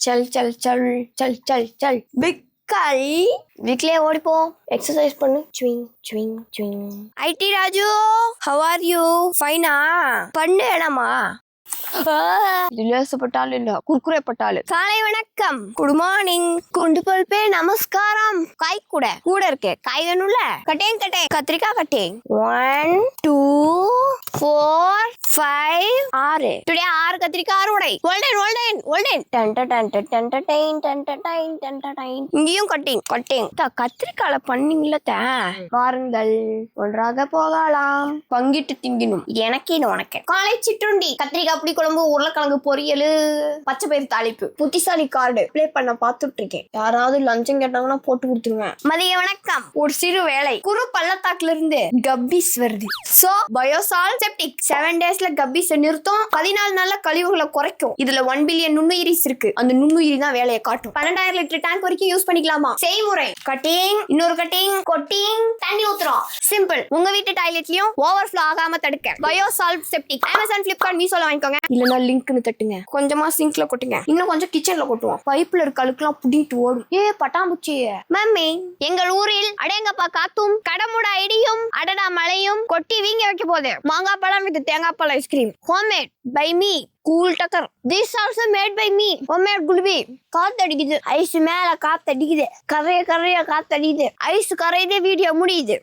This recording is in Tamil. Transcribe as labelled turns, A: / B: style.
A: चल चल चल चल चल चल பிக் கை வீக்லியே ஓடிப்போ எக்ஸசைஸ் பண்ணு ட்விங் ட்விங் ட்விங் IT Raju how are you ஃபைனா பண்ணு என்னமா லேசப்பட்டாலும் இல்ல குர்குரே பட்டாலும் காலை வணக்கம் குட் மார்னிங் குண்டு பல்பே நமஸ்காரம் காய் கூட கூட இருக்கே காய் வேணும்ல கட்டேன் கட்டேன் கத்திரிக்காய் கட்டேன் 1 2 4 5 6 டுடே 6 கத்திரிக்காய் 6 உடை golden golden golden done done done done done done done done done இங்கேயும் கட்டிங் கட்டிங் கத்திரிக்கால பண்ணீங்கள வாருங்கள் ஒன்றாக போகலாம் பங்கிட்டு திங்கினும் எனக்கே உனக்கு காலை சிற்றுண்டி கத்திரிக்காய் புளி குழம்பு உருளைக்கிழங்கு பொரியல் பச்சை பயிர் தாளிப்பு புத்திசாலி கார்டு பிளே பண்ண பாத்துட்டு இருக்கேன் யாராவது லஞ்சம் கேட்டாங்கன்னா போட்டு கொடுத்துருவேன் மதிய வணக்கம் ஒரு சிறு வேலை குறு பள்ளத்தாக்குல இருந்து கப்பீஸ் வருது சோ பயோசால் செப்டிக் 7 டேஸ்ல கப்பீஸ் நிறுத்தும் 14 நாள்ல கழிவுகளை குறைக்கும் இதுல 1 பில்லியன் நுண்ணுயிரிஸ் இருக்கு அந்த நுண்ணுயிரி தான் வேலையை காட்டும் 12,000 லிட்டர் டேங்க் வரைக்கும் யூஸ் பண்ணிக்கலாமா செய்முறை கட்டிங் இன்னொரு கட்டிங் கொட்டிங் தண்ணி ஊத்துறோம் சிம்பிள் உங்க வீட்டு டாய்லெட்லயும் ஓவர்ஃப்ளோ ஆகாம தடுக்க பயோசால் செப்டிக் அமேசான் பிளிப்கார்ட் மீஷோல வாங்கிக்கோங்க இல்லனா லிங்க்னு தட்டுங்க கொஞ்சமா சிங்க்ல கொட்டுங்க இன்னும் கொஞ்சம் கிச்சன்ல கொட்டுவோம் பைப்ல இருக்க அழுக்கெல்லாம் புடிட்டு ஓடும் பட்டாம்பூச்சி மம்மி எங்கள் ஊரில் அடேங்கப்பா காத்தும் கடமுட இடியும் அடடா மழையும் கொட்டி வீங்க வைக்க போகுது மாங்காய் பழம் வித் தேங்காய் பழம் ice cream homemade by me cool டக்கர் this also made by me homemade kulfi காத்தடிக்குது ஐஸ் மேல காத்தடிக்குது கரைய கரைய காத்தடிக்குது ஐஸ் கரையுது வீடியோ முடியுது